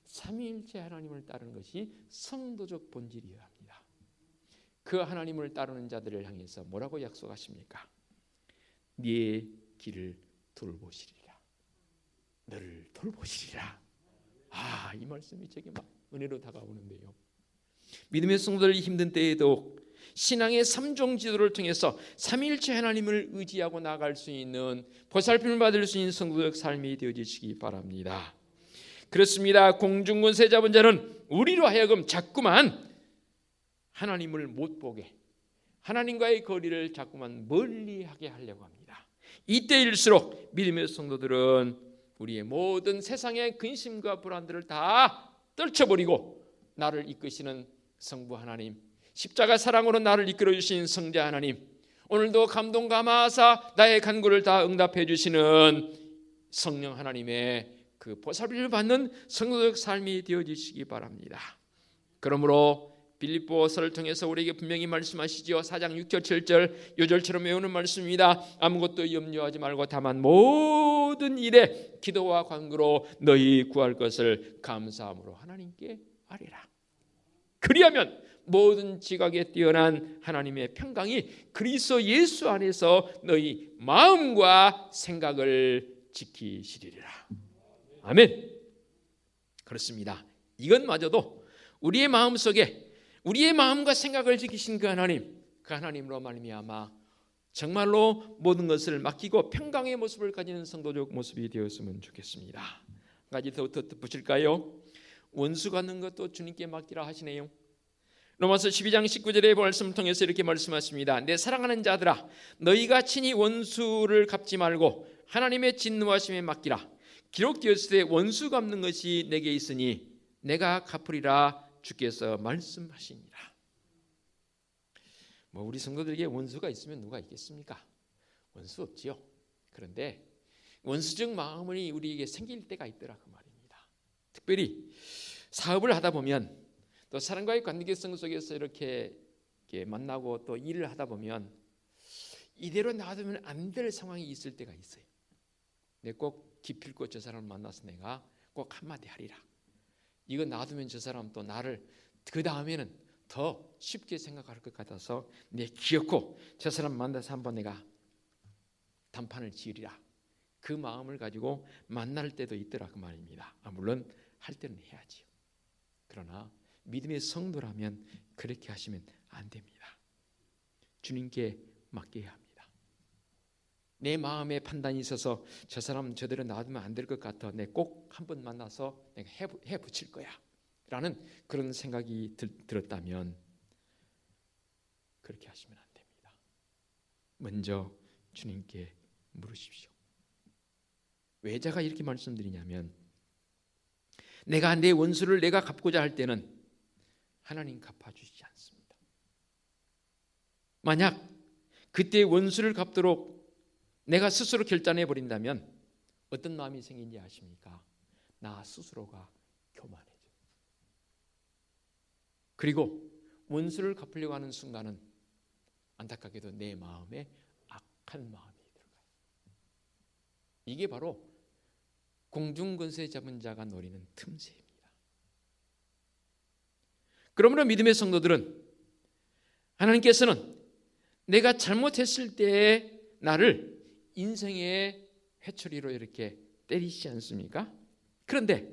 삼위일체 하나님을 따르는 것이 성도적 본질이어야 합니다. 그 하나님을 따르는 자들을 향해서 뭐라고 약속하십니까? 네 길을 돌보시리라. 너를 돌보시리라. 이 말씀이 제게 막 은혜로 다가오는데요. 믿음의 성도들이 힘든 때에도 신앙의 삼종지도를 통해서 삼위일체 하나님을 의지하고 나아갈 수 있는 보살핌을 받을 수 있는 성도적 삶이 되어지시기 바랍니다. 그렇습니다. 공중권세 잡은 자는 우리로 하여금 자꾸만 하나님을 못 보게, 하나님과의 거리를 자꾸만 멀리하게 하려고 합니다. 이때일수록 믿음의 성도들은 우리의 모든 세상의 근심과 불안들을 다 떨쳐버리고 나를 이끄시는 성부 하나님, 십자가 사랑으로 나를 이끌어 주신 성자 하나님, 오늘도 감동 감화하사 나의 간구를 다 응답해 주시는 성령 하나님의 그 보살핌을 받는 성도적 삶이 되어지시기 바랍니다. 그러므로 빌립보서를 통해서 우리에게 분명히 말씀하시죠. 4장 6절 7절 요절처럼 외우는 말씀입니다. 아무것도 염려하지 말고 다만 모든 일에 기도와 간구로 너희 구할 것을 감사함으로 하나님께 아뢰라. 그리하면 모든 지각에 뛰어난 하나님의 평강이 그리스도 예수 안에서 너희 마음과 생각을 지키시리라. 아멘. 그렇습니다. 이것마저도 우리의 마음속에 우리의 마음과 생각을 지키신 그 하나님, 그 하나님으로 말미암아 정말로 모든 것을 맡기고 평강의 모습을 가지는 성도적 모습이 되었으면 좋겠습니다. 한 가지 더 덧붙일까요? 원수 갖는 것도 주님께 맡기라 하시네요. 로마서 12장 19절의 말씀을 통해서 이렇게 말씀하십니다. 내 사랑하는 자들아, 너희가 친히 원수를 갚지 말고 하나님의 진노하심에 맡기라. 기록되었을 때 원수 갚는 것이 내게 있으니 내가 갚으리라 주께서 말씀하시니라. 우리 성도들에게 원수가 있으면 누가 있겠습니까? 원수 없지요. 그런데 원수적 마음이 우리에게 생길 때가 있더라 그 말입니다. 특별히 사업을 하다 보면 또 사람과의 관계성 속에서 이렇게 만나고 또 일을 하다 보면 이대로 놔두면 안 될 상황이 있을 때가 있어요. 꼭 기필코 저 사람을 만나서 내가 꼭 한마디 하리라. 이거 놔두면 저 사람 또 나를 그 다음에는 더 쉽게 생각할 것 같아서 내 기어코 저 사람 만나서 한번 내가 단판을 지으리라, 그 마음을 가지고 만날 때도 있더라 그 말입니다. 물론 할 때는 해야지요. 그러나 믿음의 성도라면 그렇게 하시면 안 됩니다. 주님께 맡겨야 합니다. 내 마음에 판단이 있어서 저 사람 저대로 놔두면 안 될 것 같아, 내 꼭 한번 만나서 내가 해 붙일 거야 라는 그런 생각이 들었다면 그렇게 하시면 안 됩니다. 먼저 주님께 물으십시오. 왜 제가 이렇게 말씀드리냐면, 내가 내 원수를 내가 갚고자 할 때는 하나님 갚아주시지 않습니다. 만약 그때 원수를 갚도록 내가 스스로 결단해 버린다면 어떤 마음이 생긴지 아십니까? 나 스스로가 교만해져요. 그리고 원수를 갚으려고 하는 순간은 안타깝게도 내 마음에 악한 마음이 들어가요. 이게 바로 공중권세 잡은 자가 노리는 틈새입니다. 그러므로 믿음의 성도들은, 하나님께서는 내가 잘못했을 때에 나를 인생의 회초리로 이렇게 때리시지 않습니까? 그런데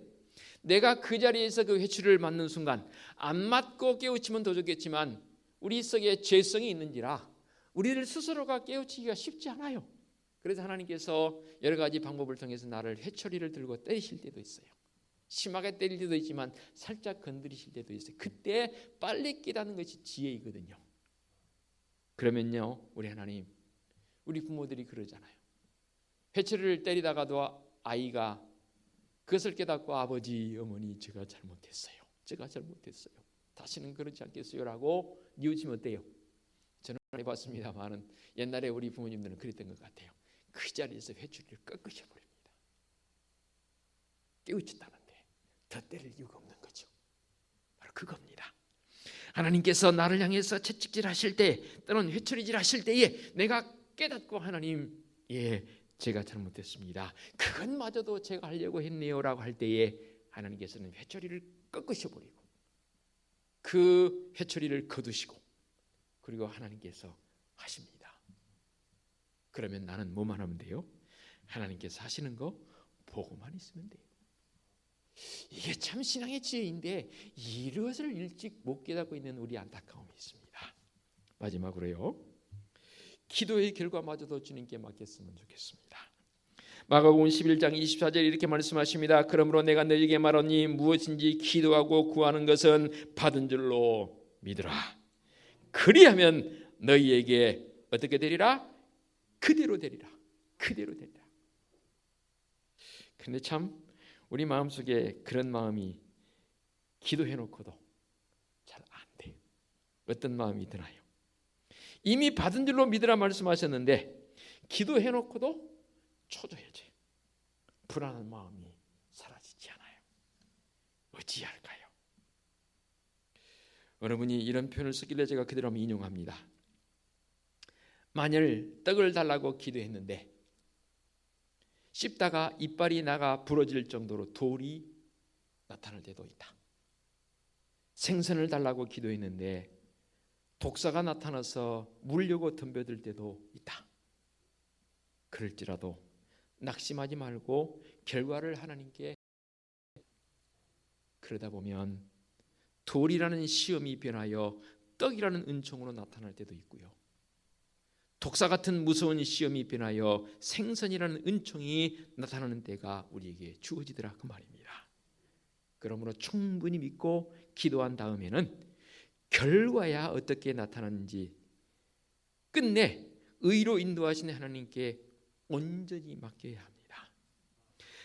내가 그 자리에서 그 회초리를 맞는 순간 안 맞고 깨우치면 더 좋겠지만 우리 속에 죄성이 있는지라 우리를 스스로가 깨우치기가 쉽지 않아요. 그래서 하나님께서 여러 가지 방법을 통해서 나를 회초리를 들고 때리실 때도 있어요. 심하게 때릴 때도 있지만 살짝 건드리실 때도 있어요. 그때 빨리 깨닫는 것이 지혜이거든요. 그러면요, 우리 하나님, 우리 부모들이 그러잖아요. 회초리를 때리다가도 아이가 그것을 깨닫고 아버지, 어머니, 제가 잘못했어요. 제가 잘못했어요. 다시는 그러지 않겠어요 라고 뉘우치면 어때요? 저는 안 해봤습니다만 옛날에 우리 부모님들은 그랬던 것 같아요. 그 자리에서 회초리를 꺾으셔 버립니다. 깨우쳤다는데 더 때릴 이유가 없는 거죠. 바로 그겁니다. 하나님께서 나를 향해서 채찍질 하실 때, 또는 회초리질 하실 때에 내가 깨닫고 하나님, 제가 잘못했습니다, 그것마저도 제가 하려고 했네요 라고 할 때에 하나님께서는 회초리를 꺾으셔 버리고 그 회초리를 거두시고 그리고 하나님께서 하십니다. 그러면 나는 뭐만 하면 돼요? 하나님께서 하시는 거 보고만 있으면 돼요. 이게 참 신앙의 지혜인데 이것을 일찍 못 깨닫고 있는 우리 안타까움이 있습니다. 마지막으로요, 기도의 결과마저도 주님께 맡겼으면 좋겠습니다. 마가복음 11장 24절 이렇게 말씀하십니다. 그러므로 내가 너희에게 말하니 무엇인지 기도하고 구하는 것은 받은 줄로 믿으라. 그리하면 너희에게 어떻게 되리라? 그대로 되리라. 그대로 되리라. 그런데 참 우리 마음속에 그런 마음이 기도해놓고도 잘 안 돼요. 어떤 마음이 드나요? 이미 받은 줄로 믿으라 말씀하셨는데 기도해놓고도 초조해져요. 불안한 마음이 사라지지 않아요. 어찌할까요? 어느 분이 이런 표현을 썼길래 제가 그대로 한번 인용합니다. 만일 떡을 달라고 기도했는데 씹다가 이빨이 나가 부러질 정도로 돌이 나타날 때도 있다. 생선을 달라고 기도했는데 독사가 나타나서 물려고 덤벼들 때도 있다. 그럴지라도 낙심하지 말고 결과를 하나님께, 그러다 보면 돌이라는 시험이 변하여 떡이라는 은총으로 나타날 때도 있고요, 독사 같은 무서운 시험이 변하여 생선이라는 은총이 나타나는 때가 우리에게 주어지더라 그 말입니다. 그러므로 충분히 믿고 기도한 다음에는 결과야 어떻게 나타나는지 끝내 의로 인도하시는 하나님께 온전히 맡겨야 합니다.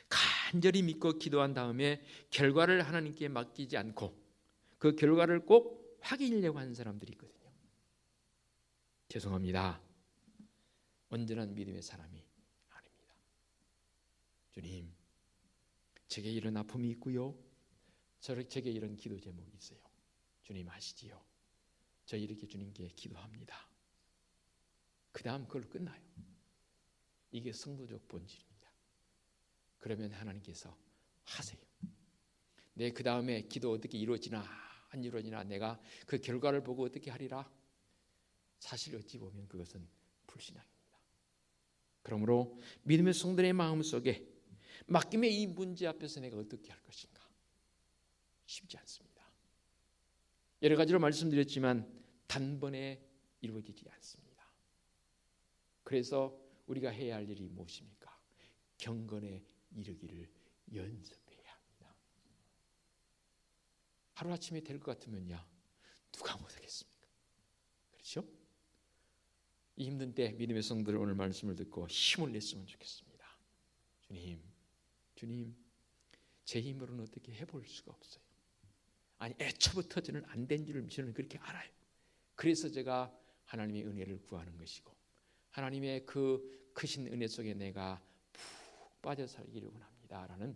간절히 믿고 기도한 다음에 결과를 하나님께 맡기지 않고 그 결과를 꼭 확인하려고 하는 사람들이 있거든요. 죄송합니다. 온전한 믿음의 사람이 아닙니다. 주님, 제게 이런 아픔이 있고요, 제게 이런 기도 제목이 있어요. 주님 아시지요? 저 이렇게 주님께 기도합니다. 그 다음 그걸로 끝나요. 이게 성도적 본질입니다. 그러면 하나님께서 하세요. 네, 그 다음에 기도 어떻게 이루어지나 안 이루어지나 내가 그 결과를 보고 어떻게 하리라? 사실 어찌 보면 그것은 불신앙입니다. 그러므로 믿음의 성도의 마음속에 맡김의 이 문제 앞에서 내가 어떻게 할 것인가 쉽지 않습니다. 여러 가지로 말씀드렸지만 단번에 이루어지지 않습니다. 그래서 우리가 해야 할 일이 무엇입니까? 경건에 이르기를 연습해야 합니다. 하루아침에 될 것 같으면요, 누가 못하겠습니까? 그렇죠? 이 힘든 때 믿음의 성도들 오늘 말씀을 듣고 힘을 냈으면 좋겠습니다. 주님, 제 힘으로는 어떻게 해볼 수가 없어요. 아니, 애초부터 저는 안 된 줄 저는 그렇게 알아요. 그래서 제가 하나님의 은혜를 구하는 것이고 하나님의 그 크신 은혜 속에 내가 푹 빠져 살기를 원합니다 라는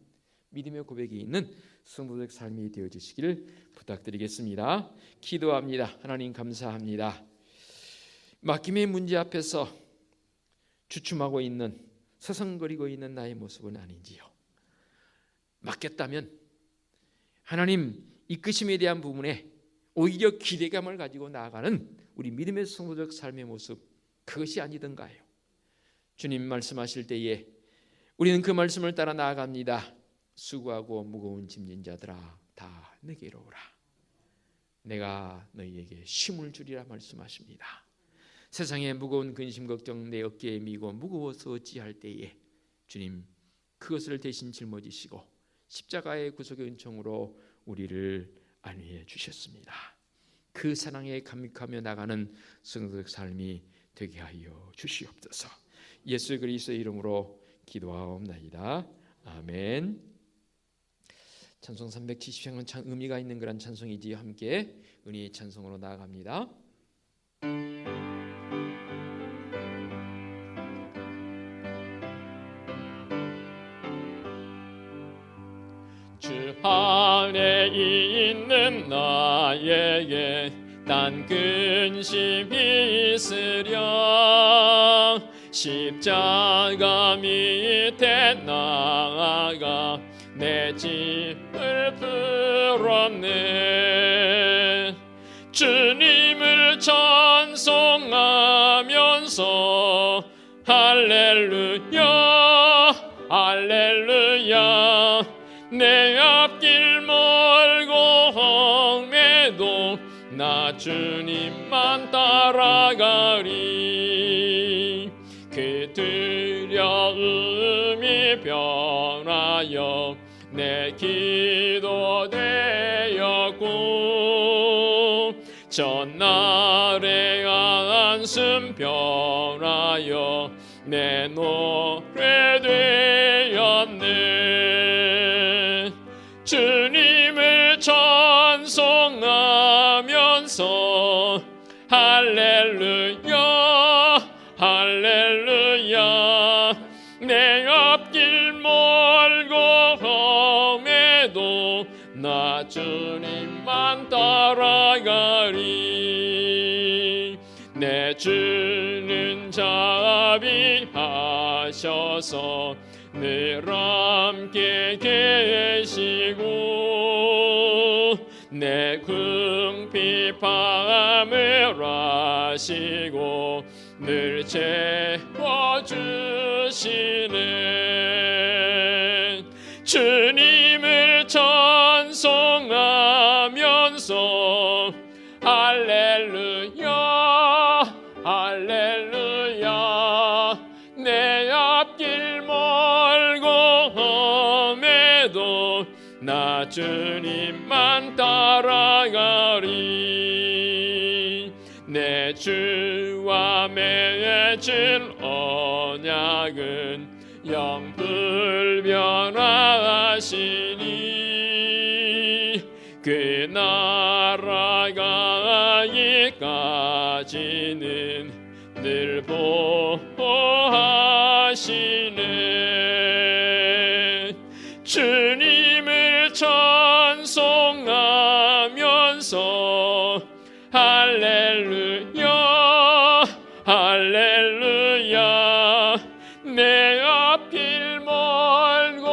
믿음의 고백이 있는 성도적 삶이 되어주시기를 부탁드리겠습니다. 기도합니다. 하나님 감사합니다. 맡김의 문제 앞에서 주춤하고 있는, 서성거리고 있는 나의 모습은 아닌지요. 맡겼다면 하나님 이끄심에 대한 부분에 오히려 기대감을 가지고 나아가는 우리 믿음의 성도적 삶의 모습, 그것이 아니던가요? 주님 말씀하실 때에 우리는 그 말씀을 따라 나아갑니다. 수고하고 무거운 짐진 자들아 다 내게로 오라. 내가 너희에게 쉼을 주리라 말씀하십니다. 세상의 무거운 근심 걱정 내 어깨에 미고 무거워서 어찌할 때에 주님 그것을 대신 짊어지시고 십자가의 구속의 은총으로 우리를 안위해 주셨습니다. 그 사랑에 감격하며 나가는 성도적 삶이 되게 하여 주시옵소서. 예수 그리스도의 이름으로 기도하옵나이다. 아멘. 찬송 370장은 참 의미가 있는 그런 찬송이지. 함께 은혜의 찬송으로 나아갑니다. 주 안에 있는 나에게 딴 근심이 있으랴 십자가 밑에 나아가 내 짐을 풀었네. 주님을 찬송하면서 할렐루야 할렐루야 내 앞길 멀고 험해도 나 주님만 따라가리. 그 두려움이 변하여 내 기도 되었고 전날의 한숨 변하여 내 노래 되었네. 주님을 찬송하면서 할렐루야 할렐루야 내 앞길 멀고 험해도 나 주님만 따라가리. 내 주는 자비하셔서 늘 함께 계시고 내 궁핍함을 아시고 늘 채워주시네. 주님을 찬송하면서 할렐루야 할렐루야 내 앞길 멀고 험해도 나 주님만 따라가리. 내 주와 맺은 언약은 영불변하시니 그 나라가기까지는 늘 보호하시네. 주님을 찬송하면서 할렐루야 할렐루야 내 앞길 멀고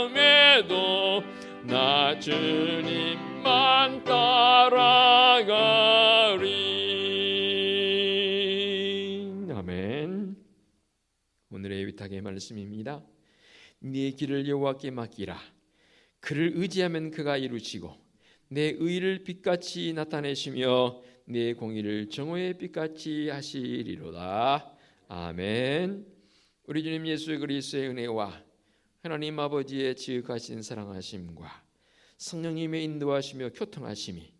험해도 나 주님만 부탁의 말씀입니다. 네 길을 여호와께 맡기라. 그를 의지하면 그가 이루시고 내 의를 빛같이 나타내시며 내 공의를 정오의 빛같이 하시리로다. 아멘. 우리 주님 예수 그리스도의 은혜와 하나님 아버지의 지극하신 사랑하심과 성령님의 인도하시며 교통하심이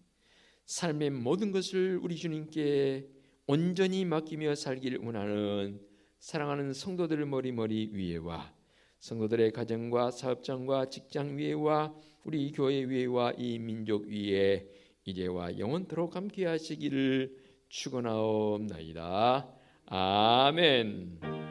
삶의 모든 것을 우리 주님께 온전히 맡기며 살기를 원하는 사랑하는 성도들 머리 위에와 성도들의 가정과 사업장과 직장 위에와 우리 교회 위에와 이 민족 위에 이제와 영원토록 함께 하시기를 축원하옵나이다. 아멘.